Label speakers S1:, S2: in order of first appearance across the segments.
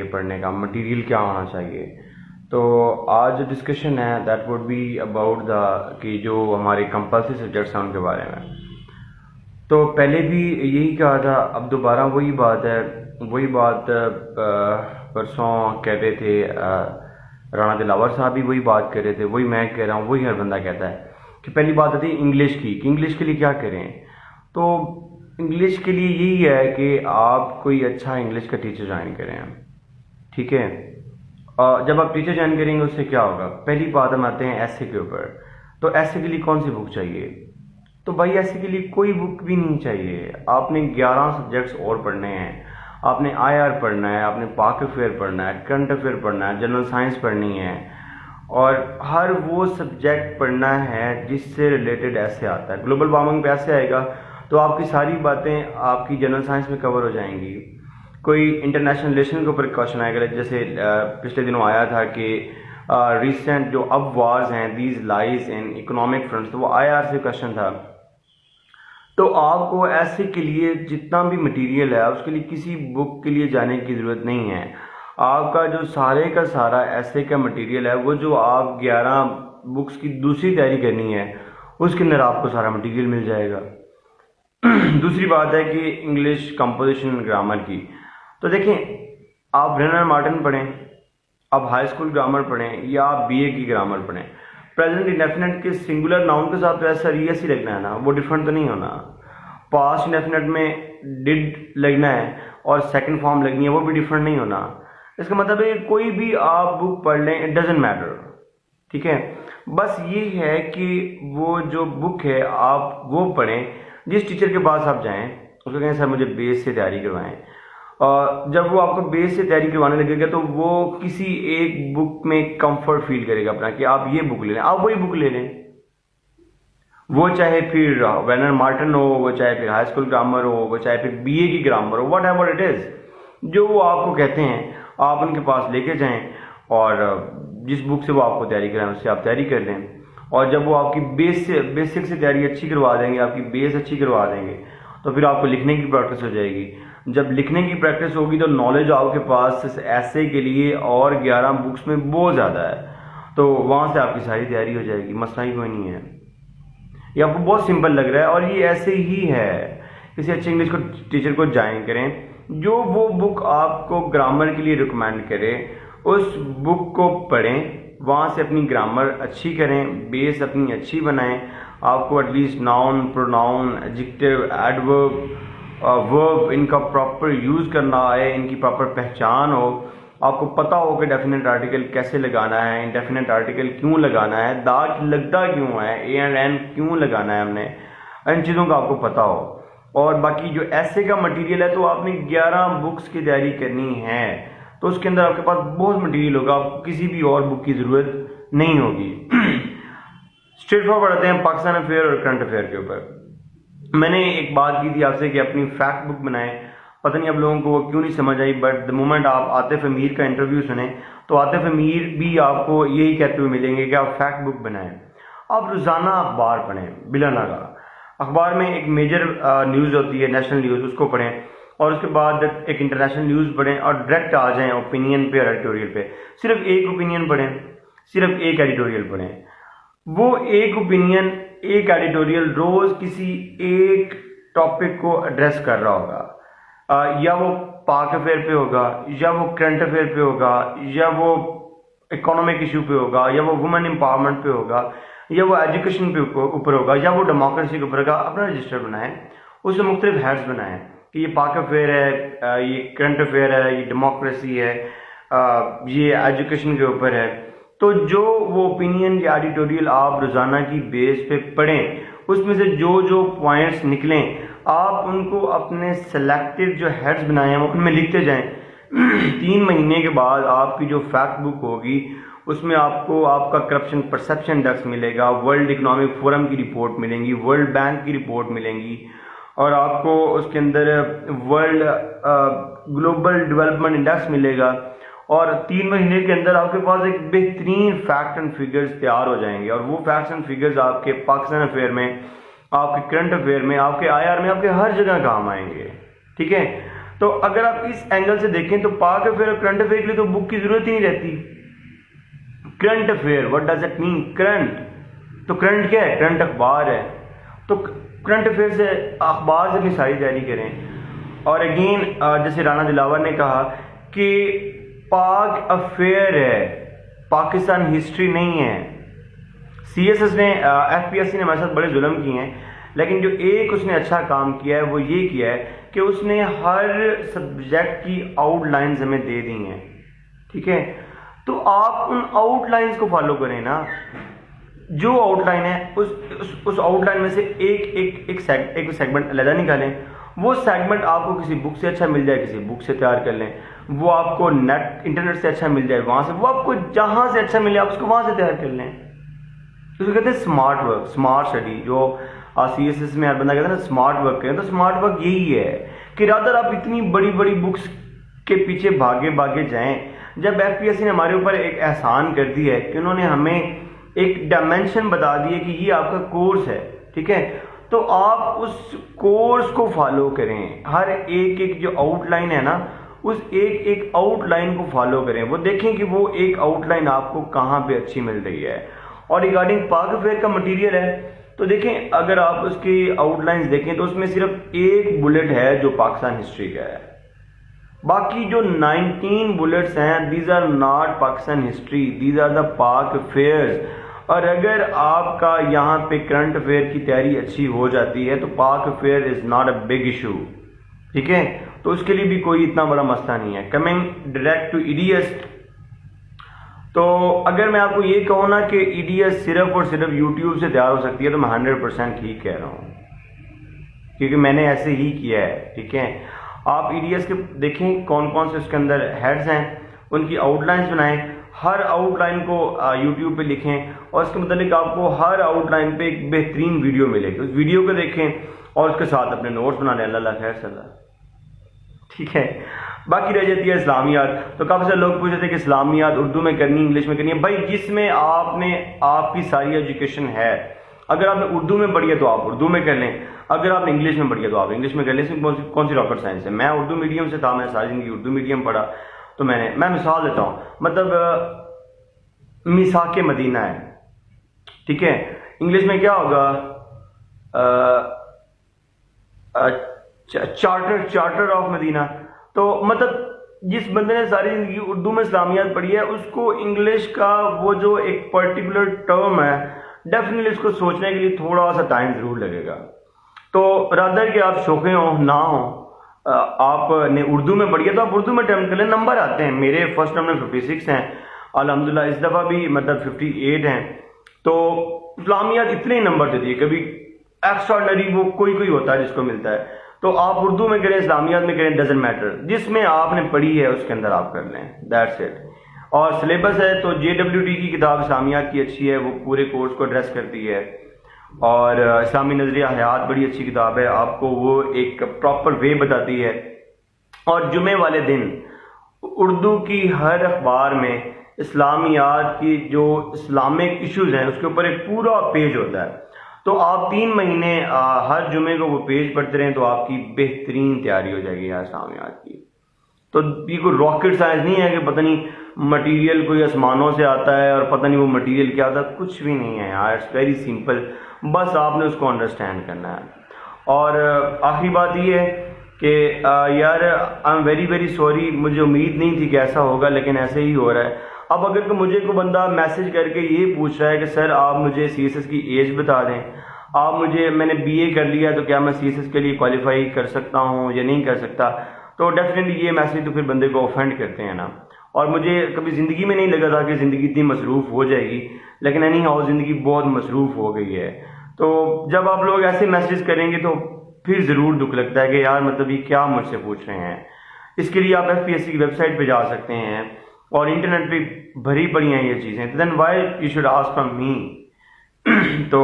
S1: पढ़ने का मटेरियल क्या होना चाहिए। तो आज जो डिस्कशन है that would be about the कि जो हमारे कंपल्सरी सब्जेक्ट्स हैं उनके बारे में। तो पहले भी यही कहा था, अब दोबारा वही बात है। वही बात परसों कह रहे थे, राणा दिलावर साहब भी वही बात कर रहे थे, वही मैं कह रहा हूँ, वही हर बंदा कहता है कि पहली बात आती है इंग्लिश की, कि इंग्लिश के लिए क्या करें। तो इंग्लिश के लिए यही है कि आप कोई अच्छा इंग्लिश का टीचर ज्वाइन करें, ठीक है। जब आप टीचर ज्वाइन करेंगे उससे क्या होगा, पहली बात हम आते हैं ऐसे के ऊपर। तो ऐसे के लिए कौन सी बुक चाहिए? तो भाई ऐसे के लिए कोई बुक भी नहीं चाहिए। आपने 11 सब्जेक्ट्स और पढ़ने हैं। आपने आईआर पढ़ना है, आपने पाक अफेयर पढ़ना है, करंट अफेयर पढ़ना है, जनरल साइंस पढ़नी है, और हर वो सब्जेक्ट पढ़ना है जिससे रिलेटेड ऐसे आता है। ग्लोबल वार्मिंग पे ऐसे आएगा तो आपकी सारी बातें आपकी जनरल साइंस में कवर हो जाएंगी। कोई इंटरनेशनल रिलेशन के ऊपर क्वेश्चन आएगा, जैसे पिछले दिनों आया था कि रिसेंट जो अब वार्स हैं, these lies in economic fronts, तो वो आईआर से क्वेश्चन था। तो आपको ऐसे के लिए जितना भी मटेरियल है उसके लिए किसी बुक के लिए जाने की ज़रूरत नहीं है। आपका जो सारे का सारा ऐसे का मटेरियल है, वो जो आप 11 बुक्स की दूसरी तैयारी करनी है उसके अंदर आपको सारा मटेरियल मिल जाएगा। दूसरी बात है कि इंग्लिश कंपोजिशन ग्रामर की, तो देखें, आप ब्रेनर मार्टिन पढ़ें, आप हाई स्कूल ग्रामर पढ़ें, या आप बीए की ग्रामर पढ़ें, प्रेजेंट इंडेफिनेट के सिंगुलर नाउन के साथ तो ऐसा रीएस ही लगना है ना, वो डिफरेंट तो नहीं होना। पास्ट इंडेफिनेट में डिड लगना है और सेकंड फॉर्म लगनी है, वो भी डिफरेंट नहीं होना। इसका मतलब है कोई भी आप बुक पढ़ लें, इट डजेंट मैटर, ठीक है। बस ये है कि वो जो बुक है आप वो पढ़ें, जिस टीचर के पास आप जाएं उसको कहें सर मुझे बेस से तैयारी करवाएं, और जब वो आपको बेस से तैयारी करवाने लगेगा तो वो किसी एक बुक में कंफर्ट फील करेगा अपना कि आप ये बुक ले लें, आप वही बुक ले लें। वो चाहे फिर ब्रेनर मार्टिन हो, वो चाहे फिर हाई स्कूल ग्रामर हो, वो चाहे फिर बीए की ग्रामर हो, व्हाट एवर इट इज, जो वो आपको कहते हैं आप उनके पास लेके जाएं, और जिस बुक से वो आपको तैयारी कराएं उससे आप तैयारी कर लें। और जब वो आपकी बेसिक से तैयारी अच्छी करवा देंगे, आपकी बेस अच्छी करवा देंगे, तो फिर आपको लिखने की प्रैक्टिस हो जाएगी। जब लिखने की प्रैक्टिस होगी तो नॉलेज आपके पास ऐसे के लिए और 11 बुक्स में बहुत ज़्यादा है, तो वहाँ से आपकी सारी तैयारी हो जाएगी, मसला ही कोई नहीं है। ये आपको बहुत सिंपल लग रहा है और ये ऐसे ही है। किसी अच्छे इंग्लिश को टीचर को ज्वाइन करें, जो वो बुक आपको ग्रामर के लिए रिकमेंड करे उस बुक को पढ़ें, वहाँ से अपनी ग्रामर अच्छी करें, बेस अपनी अच्छी बनाएं। आपको at least noun, pronoun, adjective, adverb, verb इनका प्रॉपर यूज़ करना आए, इनकी प्रॉपर पहचान हो, आपको पता हो कि डेफिनेट आर्टिकल कैसे लगाना है, इंडेफिनेट आर्टिकल क्यों लगाना है, दाग लगता क्यों है, ए एंड एन क्यों लगाना है हमने, इन चीज़ों का आपको पता हो। और बाकी जो ऐसे का मटेरियल है, तो आपने 11 बुक्स की तैयारी करनी है, तो उसके अंदर आपके पास बहुत मटेरियल होगा, आपको किसी भी और बुक की ज़रूरत नहीं होगी। स्ट्रेट फॉरवर्ड आते हैं पाकिस्तान अफेयर और करंट अफेयर के ऊपर। मैंने एक बात की थी आपसे कि अपनी फैक्ट बुक बनाएं, पता नहीं आप लोगों को वो क्यों नहीं समझ आई, बट द मोमेंट आप आतिफ अमीर का इंटरव्यू सुने तो आतिफ अमीर भी आपको यही कहते हुए मिलेंगे कि आप फैक्ट बुक बनाएं। आप रोज़ाना अखबार पढ़ें बिला नागा। अखबार में एक मेजर न्यूज़ होती है, नेशनल न्यूज़, उसको पढ़ें, और उसके बाद एक इंटरनेशनल न्यूज़ पढ़ें, और डायरेक्ट आ जाएं ओपिनियन पे और एडिटोरियल पे। सिर्फ एक ओपिनियन पढ़ें, सिर्फ एक एडिटोरियल पढ़ें। वो एक ओपिनियन, एक एडिटोरियल रोज़ किसी एक टॉपिक को एड्रेस कर रहा होगा, या वो पाक अफेयर पे होगा, या वो करंट अफेयर पे होगा, या वो इकोनॉमिक इशू पे होगा, या वो वुमेन एम्पावरमेंट पे होगा, या वो एजुकेशन पे ऊपर होगा, या वो डेमोक्रेसी के ऊपर होगा। अपना रजिस्टर बनाएं, उसमें मुख्तलिफ हेड्स बनाएं कि ये पाक अफेयर है, ये करंट अफेयर है, ये डेमोक्रेसी है, ये एजुकेशन के ऊपर है। तो जो वो ओपिनियन या एडिटोरियल आप रोज़ाना की बेस पे पढ़ें, उसमें से जो जो पॉइंट्स निकलें आप उनको अपने सेलेक्टेड जो हेड्स बनाए हैं उनमें लिखते जाएं। 3 महीने के बाद आपकी जो फैक्ट बुक होगी उसमें आपको आपका करप्शन परसेप्शन इंडेक्स मिलेगा, वर्ल्ड इकोनॉमिक फोरम की रिपोर्ट मिलेंगी, वर्ल्ड बैंक की रिपोर्ट मिलेंगी, और आपको उसके अंदर वर्ल्ड ग्लोबल डेवलपमेंट इंडेक्स मिलेगा, और 3 महीने के अंदर आपके पास एक बेहतरीन फैक्ट एंड फिगर्स तैयार हो जाएंगे। और वो फैक्ट्स एंड फिगर्स आपके पाकिस्तान अफेयर में, आपके करंट अफेयर में, आपके आईआर में, आपके हर जगह काम आएंगे, ठीक है। तो अगर आप इस एंगल से देखें तो पाक अफेयर और करंट अफेयर के लिए तो बुक की जरूरत ही नहीं रहती। Current affair, what does it mean? Current, तो करंट क्या है? करंट अखबार है। तो करंट अफेयर से, अखबार से अपनी सारी तैयारी करें। और अगेन जैसे राना दिलावर ने कहा कि पाक अफेयर है, पाकिस्तान हिस्ट्री नहीं है। सीएसएस ने, एफपीएससी ने हमारे साथ बड़े जुल्म किए हैं, लेकिन जो एक उसने अच्छा काम किया है वो ये किया है कि उसने हर सब्जेक्ट की आउटलाइंस हमें दे दी हैं। ठीक है, तो आप उन आउटलाइंस को फॉलो करें ना। जो आउटलाइन है उस आउटलाइन में से एक सेगमेंट अलग निकालें। वो सेगमेंट आपको किसी बुक से अच्छा मिल जाए, किसी बुक से तैयार कर लें। वो आपको इंटरनेट से अच्छा मिल जाए, वहां से, वो आपको जहां से अच्छा मिले आप उसको वहां से तैयार कर लें। तो कहते हैं स्मार्ट वर्क, स्मार्ट स्टडी। जो सीएसएस में हर बंदा कहता है ना स्मार्ट वर्क करें, तो स्मार्ट वर्क यही है कि रादर आप इतनी बड़ी बड़ी बुक्स के पीछे भागे जाएं। जब एफपीएससी ने हमारे ऊपर एक एहसान कर दिया है कि उन्होंने हमें एक डायमेंशन बता दी है कि ये आपका कोर्स है, ठीक है, तो आप उस कोर्स को फॉलो करें। हर एक जो आउटलाइन है ना, उस एक आउटलाइन को फॉलो करें। वो देखें कि वो एक आउटलाइन आपको कहाँ पे अच्छी मिल रही है। और रिगार्डिंग पाक अफेयर का मटेरियल है, तो देखें अगर आप उसकी आउटलाइंस देखें तो उसमें सिर्फ एक बुलेट है जो पाकिस्तान हिस्ट्री का है। बाकी जो 19 बुलेट्स हैं, these are not Pakistan history, these are the Pak affairs. और अगर आपका यहाँ पे करंट अफेयर की तैयारी अच्छी हो जाती है तो पाक affair is not a big issue. ठीक है, तो उसके लिए भी कोई इतना बड़ा मसला नहीं है। कमिंग डायरेक्ट टू ईडीएस, तो अगर मैं आपको ये कहूँ ना कि ईडीएस सिर्फ और सिर्फ यूट्यूब से तैयार हो सकती है, तो मैं 100% ठीक कह रहा हूँ, क्योंकि मैंने ऐसे ही किया है। ठीक है, आप ईडीएस के देखें कौन कौन से उसके अंदर हेड्स हैं, उनकी आउटलाइंस बनाएं, हर आउटलाइन को यूट्यूब पे लिखें और उसके मतलब आपको हर आउटलाइन पे एक बेहतरीन वीडियो मिलेगी। उस वीडियो को देखें और उसके साथ अपने नोट्स बना लें। अल्लाह खैर सल्ला। ठीक है, बाकी रह जाती है इस्लामियात। तो काफ़ी सारे लोग पूछ रहे थे कि इस्लामियात उर्दू में करनी, इंग्लिश में करनी है। भाई जिसमें आपकी सारी एजुकेशन है, अगर आपने उर्दू में पढ़ी है तो आप उर्दू में कर लें, अगर आपने इंग्लिश में पढ़ी है तो आप इंग्लिश में कर लें। इसमें कौन सी रॉकेट साइंस है? मैं उर्दू मीडियम से था, मैं सारी जिंदगी उर्दू मीडियम पढ़ा। तो मैं मिसाल देता हूँ, मतलब मिसाके मदीना है, ठीक है, इंग्लिश में क्या होगा? Charter of Medina. तो मतलब जिस बंदे ने सारी जिंदगी उर्दू में इस्लामियात पढ़ी है, उसको इंग्लिश का वो जो एक पर्टिकुलर टर्म है, डेफिनेटली उसको सोचने के लिए थोड़ा सा टाइम जरूर लगेगा। तो रादर कि आप शौक़े हो ना हो, आपने उर्दू में पढ़ी है तो आप उर्दू में अटेम्प्ट कर लें। नंबर आते हैं, मेरे फर्स्ट टर्म में 56 हैं अल्हम्दुलिल्लाह, इस दफ़ा भी मतलब 58 हैं। तो इस्लामियात इतने ही नंबर देती है, कभी एक्स्ट्राऑर्डिनरी वो कोई होता है जिसको मिलता है। तो आप उर्दू में करें, इस्लामियात में करें, डजंट मैटर, जिसमें आपने पढ़ी है उसके अंदर आप कर लें, दैट्स इट। और सिलेबस है तो JWT की किताब इस्लामियात की अच्छी है, वो पूरे कोर्स को एड्रेस करती है। और इस्लामी नज़रिया हयात बड़ी अच्छी किताब है, आपको वो एक प्रॉपर वे बताती है। और जुमे वाले दिन उर्दू की हर अखबार में इस्लामियात की जो इस्लामिक इश्यूज हैं उसके ऊपर एक पूरा पेज होता है। तो आप 3 महीने हर जुमे को वो पेज पढ़ते रहें तो आपकी बेहतरीन तैयारी हो जाएगी यार इस्लामियात की। तो ये कोई रॉकेट साइंस नहीं है कि पता नहीं मटेरियल कोई आसमानों से आता है और पता नहीं वो मटेरियल क्या आता है, कुछ भी नहीं है यार, इट्स वेरी सिंपल, बस आपने उसको अंडरस्टैंड करना है। और आखिरी बात ये है कि यार I am very very sorry, मुझे उम्मीद नहीं थी कि ऐसा होगा, लेकिन ऐसे ही हो रहा है। अब अगर मुझे कोई बंदा मैसेज करके ये पूछ रहा है कि सर आप मुझे CSS की एज बता दें, मैंने BA कर लिया तो क्या मैं CSS के लिए क्वालिफाई कर सकता हूँ या नहीं कर सकता, तो डेफिनेटली ये मैसेज तो फिर बंदे को ऑफेंड करते हैं ना। और मुझे कभी ज़िंदगी में नहीं लगा था कि ज़िंदगी इतनी मसरूफ़ हो जाएगी, लेकिन एनी हाउ ज़िंदगी बहुत मसरूफ़ हो गई है। तो जब आप लोग ऐसे मैसेज करेंगे तो फिर ज़रूर दुख लगता है कि यार मतलब ये क्या मुझसे पूछ रहे हैं। इसके लिए आप FPSC की वेबसाइट पे जा सकते हैं और इंटरनेट पे भरी पड़ी हैं ये चीज़ें। Then why you should ask from me. तो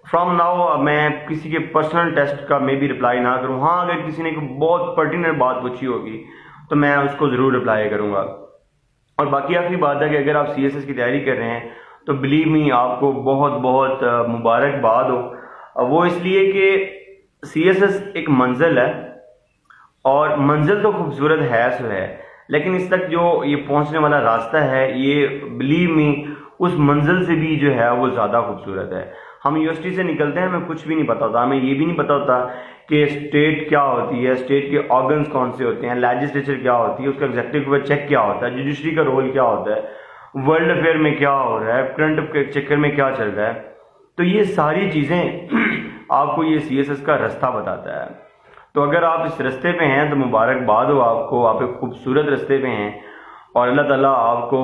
S1: फ्रॉम नाउ मैं किसी के पर्सनल टेस्ट का मे भी रिप्लाई ना करूँ। हाँ, अगर किसी ने कोई बहुत पर्टिकुलर बात पूछी होगी तो मैं उसको ज़रूर रिप्लाई करूँगा। और बाकी आखिरी बात है कि अगर आप CSS की तैयारी कर रहे हैं तो बिलीव मी आपको बहुत बहुत मुबारकबाद हो। वो इसलिए कि CSS एक मंजिल है और मंजिल तो खूबसूरत है सो है, लेकिन इस तक जो ये पहुंचने वाला रास्ता है, ये बिलीव मी उस मंजिल से भी जो है वो ज़्यादा खूबसूरत है। हम यूनिवर्सिटी से निकलते हैं, हमें कुछ भी नहीं पता होता, हमें ये भी नहीं पता होता कि स्टेट क्या होती है, स्टेट के ऑर्गन्स कौन से होते हैं, लेजिस्लेचर क्या होती है, उसका एग्जीक्यूटिव चेक क्या होता है, जुडिशरी का रोल क्या होता है, वर्ल्ड अफेयर में क्या हो रहा है, करंट चक्कर में क्या चल रहा है। तो ये सारी चीज़ें आपको ये CSS का रास्ता बताता है। तो अगर आप इस रास्ते पे हैं तो मुबारकबाद हो आपको, आप एक खूबसूरत रास्ते पे हैं और अल्लाह ताला आपको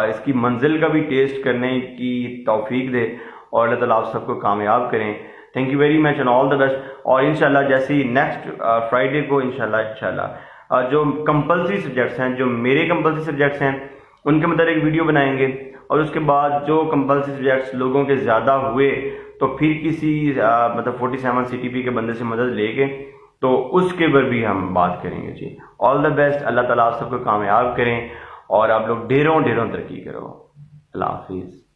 S1: इसकी मंजिल का भी टेस्ट करने की तौफीक दे और अल्लाह ताला आप सबको कामयाब करें। Thank you very much and all the best. और इंशाल्लाह जैसे ही नेक्स्ट फ्राइडे को इंशाल्लाह जो कंपल्सरी सब्जेक्ट्स हैं, जो मेरे कंपल्सरी सब्जेक्ट्स हैं, उनके मतलब एक वीडियो बनाएंगे और उसके बाद जो कंपल्सरी सब्जेक्ट्स लोगों के ज़्यादा हुए तो फिर किसी मतलब 47 CTP के बंदे से मदद लेके तो उसके पर भी हम बात करेंगे जी। ऑल द बेस्ट, अल्लाह ताला आप सबको कामयाब करें और आप लोग ढेरों ढेरों तरक्की करो। अल्लाह हाफिज़।